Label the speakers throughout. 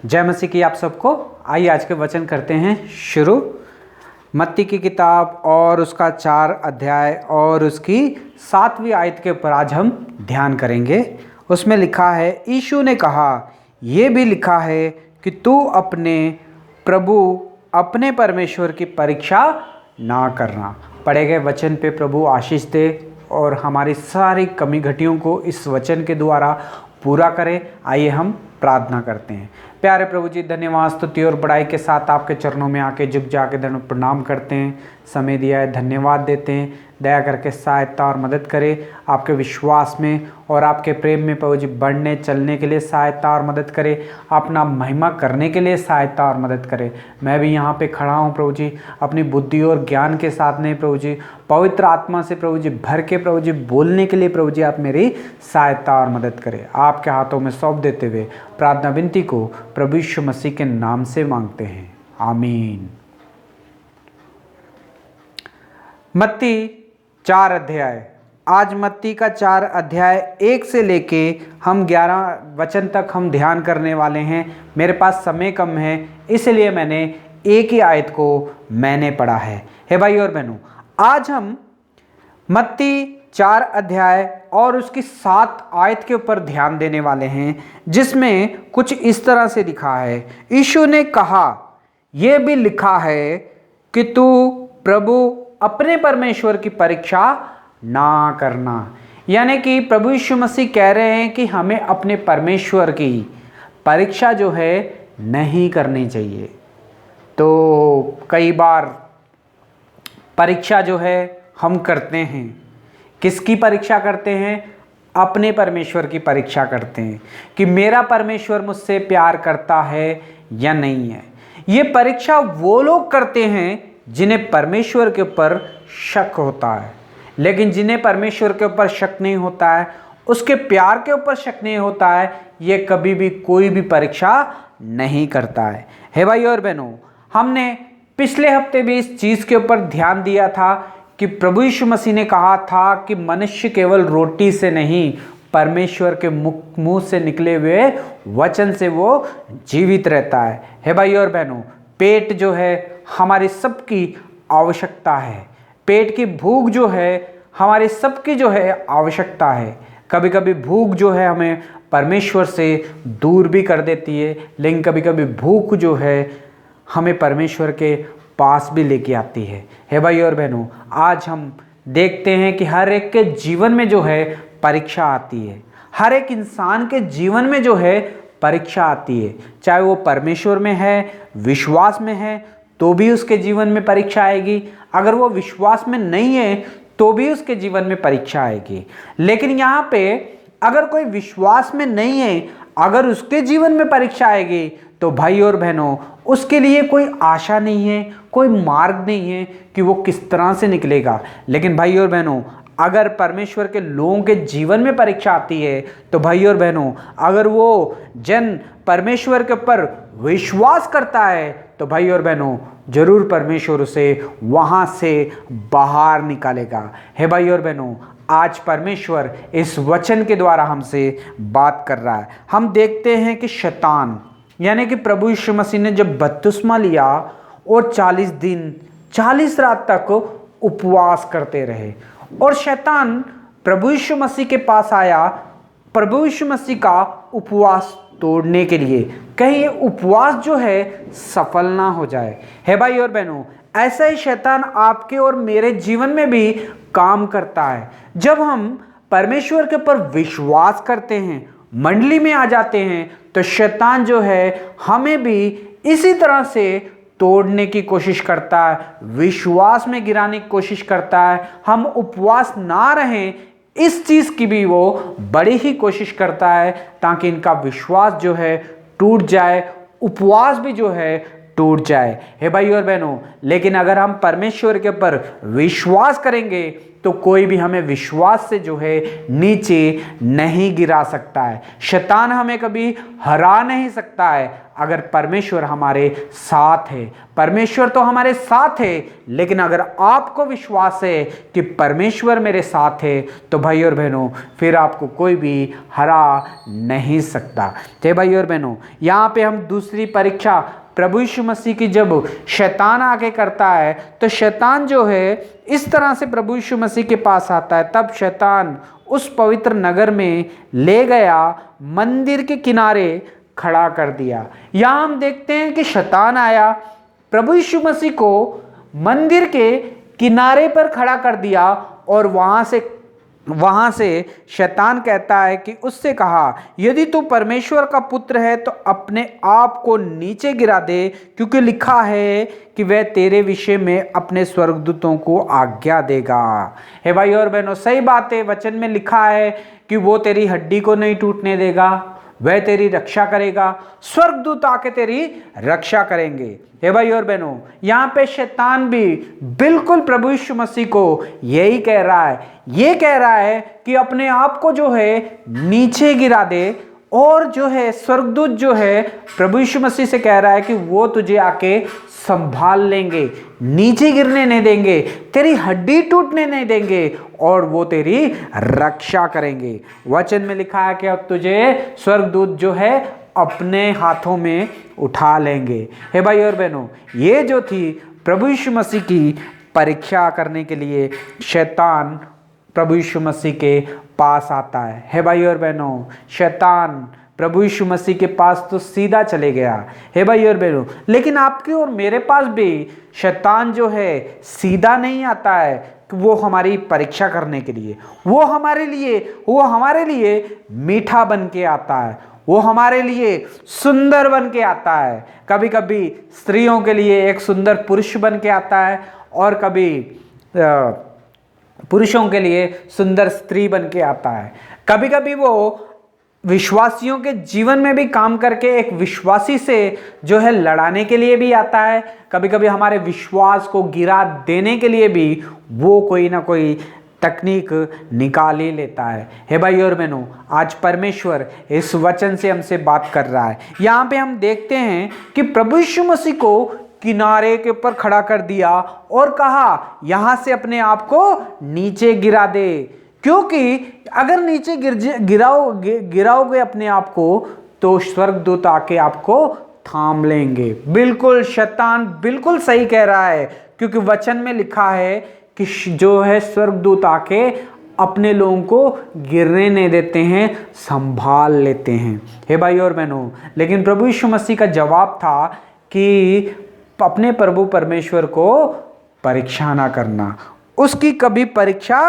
Speaker 1: जय मसीह की आप सबको। आइए आज के वचन करते हैं शुरू। मत्ती की किताब और उसका 4 अध्याय और उसकी 7वीं आयत के ऊपर आज हम ध्यान करेंगे। उसमें लिखा है, यीशु ने कहा, ये भी लिखा है कि तू अपने प्रभु अपने परमेश्वर की परीक्षा ना करना। पढ़े गए वचन पे प्रभु आशीष दे और हमारी सारी कमी घटियों को इस वचन के द्वारा पूरा करे। आइए हम प्रार्थना करते हैं। प्यारे प्रभु जी, धन्यवाद स्तुति और बड़ाई के साथ आपके चरणों में आके झुक जाके धन्य प्रणाम करते हैं। समय दिया है, धन्यवाद देते हैं। दया करके सहायता और मदद करें आपके विश्वास में और आपके प्रेम में प्रभु जी बढ़ने चलने के लिए सहायता और मदद करें। अपना महिमा करने के लिए सहायता और मदद करें। मैं भी यहाँ पे खड़ा हूँ प्रभु जी, अपनी बुद्धि और ज्ञान के साथ नहीं प्रभु जी, पवित्र आत्मा से प्रभु जी भर के प्रभु जी बोलने के लिए प्रभु जी आप मेरी सहायता और मदद करें। आपके हाथों में सौंप देते हुए प्रार्थना विनती को प्रभु यीशु मसीह के नाम से मांगते हैं, आमीन। मत्ती 4 अध्याय। आज मत्ती का 4 अध्याय 1 से लेके हम 11 वचन तक हम ध्यान करने वाले हैं। मेरे पास समय कम है, इसलिए मैंने एक ही आयत को मैंने पढ़ा है। हे भाई और बहनों, आज हम मत्ती 4 अध्याय और उसकी 7 आयत के ऊपर ध्यान देने वाले हैं, जिसमें कुछ इस तरह से लिखा है, यीशु ने कहा, यह भी लिखा है कि तू प्रभु अपने परमेश्वर की परीक्षा ना करना। यानी कि प्रभु यीशु मसीह कह रहे हैं कि हमें अपने परमेश्वर की परीक्षा जो है नहीं करनी चाहिए। तो कई बार परीक्षा जो है हम करते हैं। किसकी परीक्षा करते हैं? अपने परमेश्वर की परीक्षा करते हैं कि मेरा परमेश्वर मुझसे प्यार करता है या नहीं है। ये परीक्षा वो लोग करते हैं जिन्हें परमेश्वर के ऊपर शक होता है। लेकिन जिन्हें परमेश्वर के ऊपर शक नहीं होता है, उसके प्यार के ऊपर शक नहीं होता है, ये कभी भी कोई भी परीक्षा नहीं करता है। हे भाई और बहनों, हमने पिछले हफ्ते भी इस चीज़ के ऊपर ध्यान दिया था कि प्रभु यीशु मसीह ने कहा था कि मनुष्य केवल रोटी से नहीं, परमेश्वर के मुंह से निकले हुए वचन से वो जीवित रहता है। हे भाई और बहनों, पेट जो है हमारी सबकी आवश्यकता है। पेट की भूख जो है हमारी सबकी जो है आवश्यकता है। कभी कभी भूख जो है हमें परमेश्वर से दूर भी कर देती है, लेकिन कभी कभी भूख जो है हमें परमेश्वर के पास भी लेके आती है। हे भाई और बहनों, आज हम देखते हैं कि हर एक के जीवन में जो है परीक्षा आती है। हर एक इंसान के जीवन में जो है परीक्षा आती है, चाहे वो परमेश्वर में है, विश्वास में है, तो भी उसके जीवन में परीक्षा आएगी। अगर वो विश्वास में नहीं है तो भी उसके जीवन में परीक्षा आएगी। लेकिन यहाँ पे अगर कोई विश्वास में नहीं है, अगर उसके जीवन में परीक्षा आएगी तो भाई और बहनों उसके लिए कोई आशा नहीं है, कोई मार्ग नहीं है कि वो किस तरह से निकलेगा। लेकिन भाई और बहनों, अगर परमेश्वर के लोगों के जीवन में परीक्षा आती है तो भाई और बहनों, अगर वो जन परमेश्वर के ऊपर विश्वास करता है तो भाई और बहनों जरूर परमेश्वर उसे वहाँ से बाहर निकालेगा। हे भाई और बहनों, आज परमेश्वर इस वचन के द्वारा हमसे बात कर रहा है। हम देखते हैं कि शैतान यानी कि प्रभु यीशु मसीह ने जब बपतिस्मा लिया और 40 दिन 40 रात तक उपवास करते रहे और शैतान प्रभु यीशु मसीह के पास आया प्रभु यीशु मसीह का उपवास तोड़ने के लिए, कहीं ये उपवास जो है सफल ना हो जाए। हे भाई और बहनों, ऐसा ही शैतान आपके और मेरे जीवन में भी काम करता है। जब हम परमेश्वर के ऊपर विश्वास करते हैं, मंडली में आ जाते हैं, तो शैतान जो है हमें भी इसी तरह से तोड़ने की कोशिश करता है, विश्वास में गिराने की कोशिश करता है। हम उपवास ना रहें, इस चीज़ की भी वो बड़ी ही कोशिश करता है ताकि इनका विश्वास जो है टूट जाए, उपवास भी जो है टूट जाए। हे भाई और बहनों, लेकिन अगर हम परमेश्वर के ऊपर विश्वास करेंगे तो कोई भी हमें विश्वास से जो है नीचे नहीं गिरा सकता है। शैतान हमें कभी हरा नहीं सकता है अगर परमेश्वर हमारे साथ है। परमेश्वर तो हमारे साथ है, लेकिन अगर आपको विश्वास है कि परमेश्वर मेरे साथ है तो भाई और बहनों फिर आपको कोई भी हरा नहीं सकता। तो भाई और बहनों यहाँ पे हम दूसरी परीक्षा प्रभु यीशु मसीह की जब शैतान आके करता है तो शैतान जो है इस तरह से प्रभु यीशु मसीह के पास आता है। तब शैतान उस पवित्र नगर में ले गया, मंदिर के किनारे खड़ा कर दिया। यहाँ हम देखते हैं कि शैतान आया, प्रभु यीशु मसीह को मंदिर के किनारे पर खड़ा कर दिया और वहां से शैतान कहता है कि उससे कहा, यदि तू परमेश्वर का पुत्र है तो अपने आप को नीचे गिरा दे, क्योंकि लिखा है कि वह तेरे विषय में अपने स्वर्गदूतों को आज्ञा देगा। हे भाई और बहनों, सही बात है, वचन में लिखा है कि वो तेरी हड्डी को नहीं टूटने देगा, वह तेरी रक्षा करेगा, स्वर्गदूत आके तेरी रक्षा करेंगे। हे भाई और बहनों, यहाँ पे शैतान भी बिल्कुल प्रभु यीशु मसीह को यही कह रहा है, ये कह रहा है कि अपने आप को जो है नीचे गिरा दे, और जो है स्वर्गदूत जो है प्रभु यीशु मसीह से कह रहा है कि वो तुझे आके संभाल लेंगे, नीचे गिरने नहीं देंगे, तेरी हड्डी टूटने नहीं देंगे और वो तेरी रक्षा करेंगे। वचन में लिखा है कि अब तुझे स्वर्गदूत जो है अपने हाथों में उठा लेंगे। हे भाई और बहनों, ये जो थी प्रभु यीशु मसीह की परीक्षा करने के लिए शैतान प्रभु यीशु मसीह के पास आता है। हे भाई और बहनों, शैतान प्रभु यीशु मसीह के पास तो सीधा चले गया। हे भाई और बहनों, लेकिन आपके और मेरे पास भी शैतान जो है सीधा नहीं आता है कि वो हमारी परीक्षा करने के लिए, वो हमारे लिए मीठा बन के आता है, वो हमारे लिए सुंदर बन के आता है। कभी कभी स्त्रियों के लिए एक सुंदर पुरुष बन के आता है और कभी पुरुषों के लिए सुंदर स्त्री बन के आता है। कभी कभी वो विश्वासियों के जीवन में भी काम करके एक विश्वासी से जो है लड़ाने के लिए भी आता है। कभी कभी हमारे विश्वास को गिरा देने के लिए भी वो कोई ना कोई तकनीक निकाल ही लेता है। हे भाई और बहनों, आज परमेश्वर इस वचन से हमसे बात कर रहा है। यहाँ पे हम देखते हैं कि प्रभु यीशु मसीह को किनारे के ऊपर खड़ा कर दिया और कहा, यहाँ से अपने आप को नीचे गिरा दे, क्योंकि अगर नीचे गिराओगे अपने आप को तो स्वर्गदूत आके आपको थाम लेंगे। बिल्कुल, शैतान बिल्कुल सही कह रहा है, क्योंकि वचन में लिखा है कि जो है स्वर्गदूत आके अपने लोगों को गिरने नहीं देते हैं, संभाल लेते हैं। हे भाई और बहनों, लेकिन प्रभु यीशु मसीह का जवाब था कि अपने प्रभु परमेश्वर को परीक्षा ना करना, उसकी कभी परीक्षा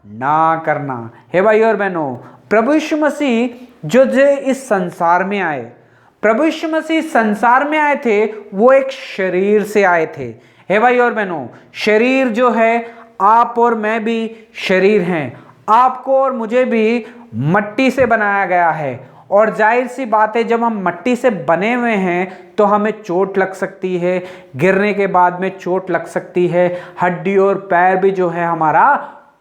Speaker 1: ना करना। हे भाई और बहनों, प्रभु यीशु मसीह जो इस संसार में आए, प्रभु यीशु मसीह संसार में आए थे, वो एक शरीर से आए थे। हे भाई और बहनों, शरीर जो है, आप और मैं भी शरीर हैं, आपको और मुझे भी मट्टी से बनाया गया है, और जाहिर सी बात है जब हम मट्टी से बने हुए हैं तो हमें चोट लग सकती है, गिरने के बाद में चोट लग सकती है, हड्डी और पैर भी जो है हमारा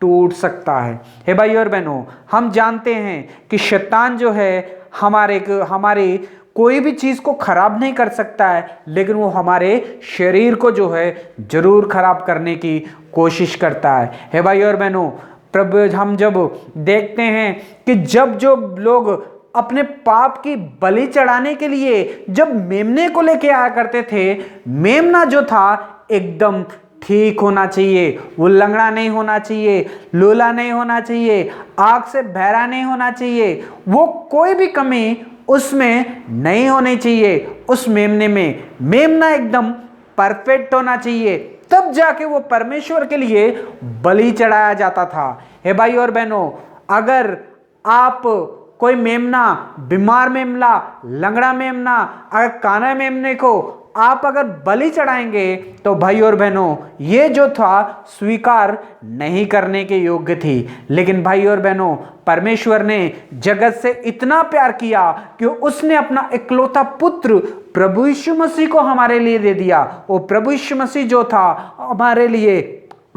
Speaker 1: टूट सकता है। हे भाई और बहनों, हम जानते हैं कि शैतान जो है हमारी कोई भी चीज़ को खराब नहीं कर सकता है, लेकिन वो हमारे शरीर को जो है जरूर खराब करने की कोशिश करता है। हे भाई और बहनों, प्रभु हम जब देखते हैं कि जब जो लोग अपने पाप की बलि चढ़ाने के लिए जब मेमने को लेके आया करते थे, मेमना जो था एकदम ठीक होना चाहिए, वो लंगड़ा नहीं होना चाहिए, लूला नहीं होना चाहिए, आग से बहरा नहीं होना चाहिए, वो कोई भी कमी उसमें नहीं होनी चाहिए। उस मेमने में मेमना एकदम परफेक्ट होना चाहिए, तब जाके वो परमेश्वर के लिए बलि चढ़ाया जाता था। हे भाई और बहनों, अगर आप कोई मेमना, बीमार मेमना, लंगड़ा मेमना, अगर काना मेमने को आप अगर बलि चढ़ाएंगे तो भाई और बहनों, ये जो था स्वीकार नहीं करने के योग्य थी। लेकिन भाई और बहनों, परमेश्वर ने जगत से इतना प्यार किया कि उसने अपना इकलौता पुत्र प्रभु यीशु मसीह को हमारे लिए दे दिया। वो प्रभु यीशु मसीह जो था हमारे लिए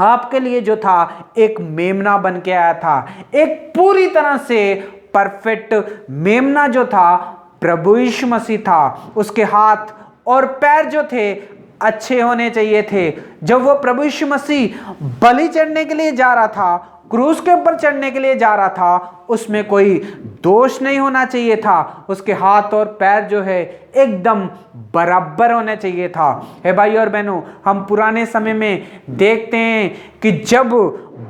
Speaker 1: आपके लिए जो था एक मेमना बन के आया था, एक पूरी तरह से परफेक्ट मेमना जो था प्रभु यीशु मसीह था। उसके हाथ और पैर जो थे अच्छे होने चाहिए थे। जब वो प्रभु यीशु मसीह बलि चढ़ने के लिए जा रहा था, क्रूस के ऊपर चढ़ने के लिए जा रहा था, उसमें कोई दोष नहीं होना चाहिए था। उसके हाथ और पैर जो है एकदम बराबर होने चाहिए था। हे भाई और बहनों, हम पुराने समय में देखते हैं कि जब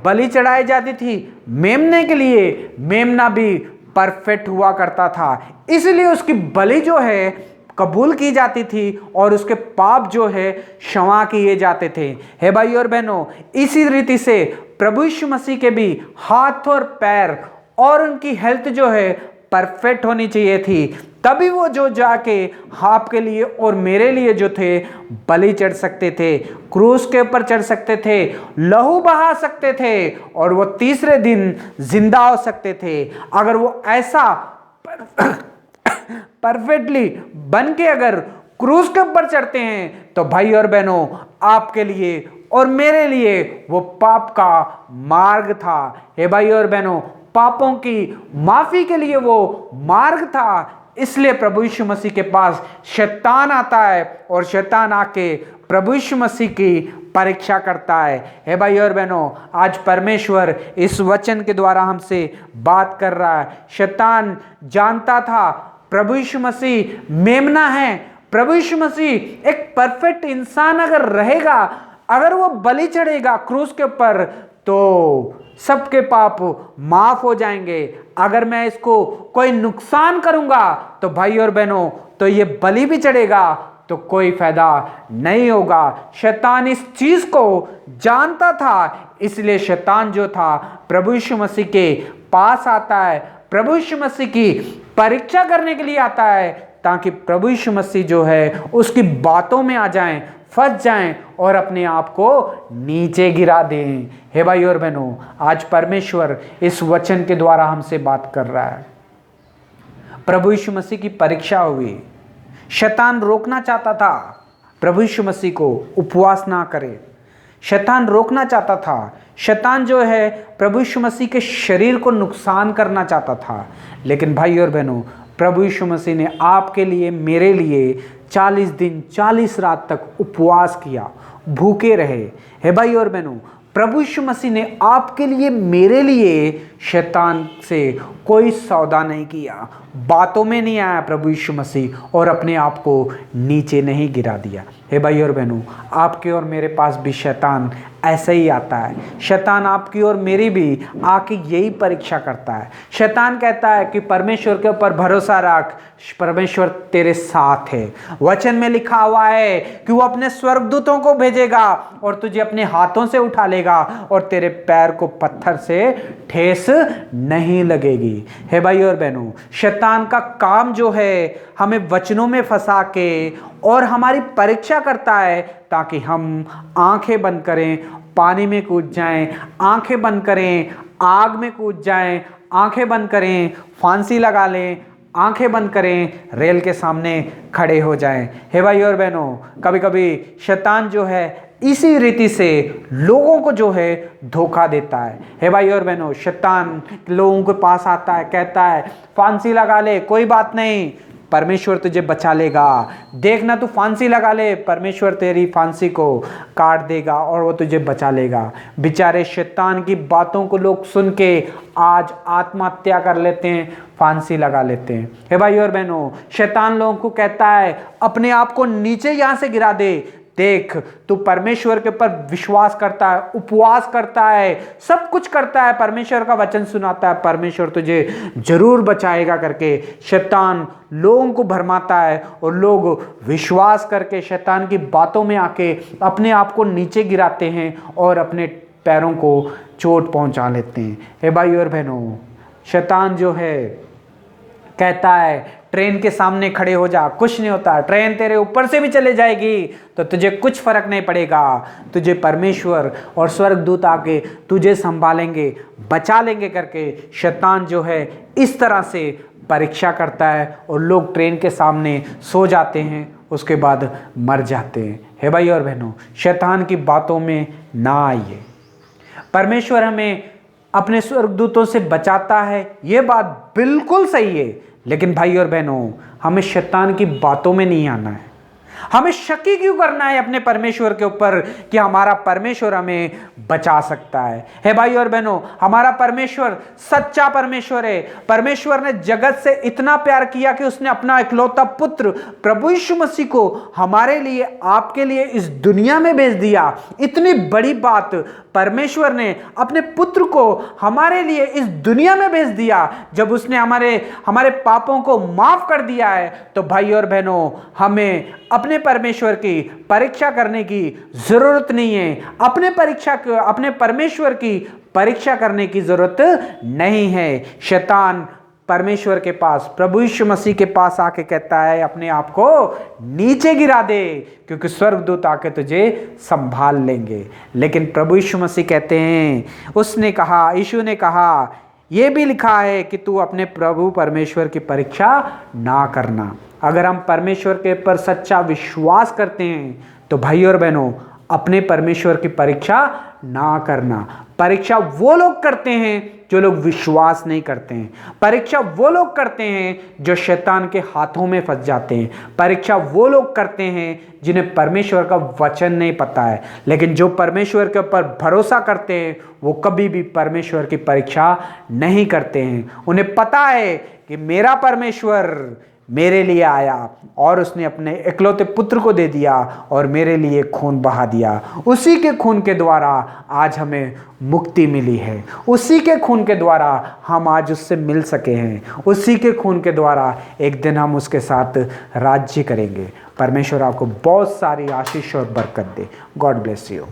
Speaker 1: बलि चढ़ाई जाती थी मेमने के लिए, मेमना भी परफेक्ट हुआ करता था, इसलिए उसकी बलि जो है कबूल की जाती थी और उसके पाप जो है क्षमा किए जाते थे। हे भाई और बहनों, इसी रीति से प्रभु यीशु मसीह के भी हाथ और पैर और उनकी हेल्थ जो है परफेक्ट होनी चाहिए थी, तभी वो जो जाके आपके लिए और मेरे लिए जो थे बलि चढ़ सकते थे, क्रूस के ऊपर चढ़ सकते थे, लहू बहा सकते थे और वो तीसरे दिन जिंदा हो सकते थे। अगर वो ऐसा परफेक्टली बन के अगर क्रूस के ऊपर चढ़ते हैं तो भाई और बहनों, आपके लिए और मेरे लिए वो पाप का मार्ग था। हे भाई और बहनों, पापों की माफी के लिए वो मार्ग था। इसलिए प्रभु यीशु मसीह के पास शैतान आता है और शैतान आके प्रभु यीशु मसीह की परीक्षा करता है। हे भाई और बहनों, आज परमेश्वर इस वचन के द्वारा हमसे बात कर रहा है। शैतान जानता था प्रभु यीशु मसीह मेमना है, प्रभु यीशु मसीह एक परफेक्ट इंसान अगर रहेगा, अगर वो बलि चढ़ेगा क्रूस के ऊपर तो सबके पाप माफ हो जाएंगे। अगर मैं इसको कोई नुकसान करूंगा तो भाई और बहनों, तो ये बलि भी चढ़ेगा तो कोई फायदा नहीं होगा। शैतान इस चीज को जानता था, इसलिए शैतान जो था प्रभु यीशु मसीह के पास आता है, प्रभु यीशु मसीह की परीक्षा करने के लिए आता है, ताकि प्रभु यीशु मसीह जो है उसकी बातों में आ जाएं, फंस जाएं और अपने आप को नीचे गिरा दें। हे भाई और बहनों, आज परमेश्वर इस वचन के द्वारा हमसे बात कर रहा है। प्रभु यीशु मसीह की परीक्षा हुई, शैतान रोकना चाहता था प्रभु यीशु मसीह को उपवास ना करे, शैतान रोकना चाहता था। शैतान जो है प्रभु यीशु मसीह के शरीर को नुकसान करना चाहता था। लेकिन भाई और बहनों, प्रभु यीशु मसीह ने आपके लिए मेरे लिए 40 दिन 40 रात तक उपवास किया, भूखे रहे। हे भाई और बहनों, प्रभु यीशु मसीह ने आपके लिए मेरे लिए शैतान से कोई सौदा नहीं किया, बातों में नहीं आया प्रभु यीशु मसीह और अपने आप को नीचे नहीं गिरा दिया। हे भाई और बहनों, आपके और मेरे पास भी शैतान ऐसे ही आता है। शैतान आपकी और मेरी भी आके यही परीक्षा करता है। शैतान कहता है कि परमेश्वर के ऊपर भरोसा रख, परमेश्वर तेरे साथ है। वचन में लिखा हुआ है कि वो अपने स्वर्गदूतों को भेजेगा और तुझे अपने हाथों से उठा लेगा और तेरे पैर को पत्थर से ठेस नहीं लगेगी। हे भाई और बहनों, शैतान का काम जो है हमें वचनों में फंसा के और हमारी परीक्षा करता है, ताकि हम आंखें बंद करें, पानी में कूद जाएं, आंखें बंद करें, आग में कूद जाएं, आंखें बंद करें, फांसी लगा लें, आंखें बंद करें, रेल के सामने खड़े हो जाएं। हे भाई और बहनों, कभी कभी शैतान जो है इसी रीति से लोगों को जो है धोखा देता है। हे भाई और बहनों, शैतान लोगों के पास आता है, कहता है फांसी लगा ले, कोई बात नहीं, परमेश्वर तुझे बचा लेगा। देखना, तू फांसी लगा ले, परमेश्वर तेरी फांसी को काट देगा और वो तुझे बचा लेगा। बेचारे शैतान की बातों को लोग सुन के आज आत्महत्या कर लेते हैं, फांसी लगा लेते हैं। हे भाई और बहनों, शैतान लोगों को कहता है अपने आप को नीचे यहाँ से गिरा दे। देख, तू परमेश्वर के ऊपर विश्वास करता है, उपवास करता है, सब कुछ करता है, परमेश्वर का वचन सुनाता है, परमेश्वर तुझे जरूर बचाएगा करके शैतान लोगों को भरमाता है और लोग विश्वास करके शैतान की बातों में आके अपने आप को नीचे गिराते हैं और अपने पैरों को चोट पहुंचा लेते हैं। हे भाई और बहनों, शैतान जो है कहता है ट्रेन के सामने खड़े हो जा, कुछ नहीं होता, ट्रेन तेरे ऊपर से भी चले जाएगी तो तुझे कुछ फर्क नहीं पड़ेगा, तुझे परमेश्वर और स्वर्गदूत आके तुझे संभालेंगे, बचा लेंगे करके शैतान जो है इस तरह से परीक्षा करता है और लोग ट्रेन के सामने सो जाते हैं, उसके बाद मर जाते हैं। हे भाई और बहनों, शैतान की बातों में ना आइए। परमेश्वर हमें अपने स्वर्गदूतों से बचाता है, ये बात बिल्कुल सही है। लेकिन भाई और बहनों, हमें शैतान की बातों में नहीं आना है। हमें शकी क्यों करना है अपने परमेश्वर के ऊपर कि हमारा परमेश्वर हमें बचा सकता है भाई और बहनों, हमारा परमेश्वर सच्चा परमेश्वर है। परमेश्वर ने जगत से इतना प्यार किया कि उसने अपना इकलौता पुत्र प्रभु यीशु मसीह को हमारे लिए, आपके लिए इस दुनिया में भेज दिया। इतनी बड़ी बात परमेश्वर ने अपने पुत्र को हमारे लिए इस दुनिया में भेज दिया। जब उसने हमारे पापों को माफ कर दिया है, तो भाई और बहनों, हमें अपने परमेश्वर की परीक्षा करने की जरूरत नहीं है। अपने परमेश्वर की परीक्षा करने की जरूरत नहीं है। शैतान परमेश्वर के पास, प्रभु यीशु मसीह के पास आके कहता है अपने आप को नीचे गिरा दे, क्योंकि स्वर्गदूत आके तुझे संभाल लेंगे। लेकिन प्रभु यीशु मसीह कहते हैं, यीशु ने कहा, यह भी लिखा है कि तू अपने प्रभु परमेश्वर की परीक्षा ना करना। अगर हम परमेश्वर के ऊपर सच्चा विश्वास करते हैं, तो भाई और बहनों, अपने परमेश्वर की परीक्षा ना करना। परीक्षा वो लोग करते हैं जो लोग विश्वास नहीं करते हैं। परीक्षा वो लोग करते हैं जो शैतान के हाथों में फंस जाते हैं। परीक्षा वो लोग करते हैं जिन्हें परमेश्वर का वचन नहीं पता है। लेकिन जो परमेश्वर के ऊपर भरोसा करते हैं, वो कभी भी परमेश्वर की परीक्षा नहीं करते हैं। उन्हें पता है कि मेरा परमेश्वर मेरे लिए आया और उसने अपने इकलौते पुत्र को दे दिया और मेरे लिए खून बहा दिया। उसी के खून के द्वारा आज हमें मुक्ति मिली है। उसी के खून के द्वारा हम आज उससे मिल सके हैं। उसी के खून के द्वारा एक दिन हम उसके साथ राज्य करेंगे। परमेश्वर आपको बहुत सारी आशीष और बरकत दे। God bless you.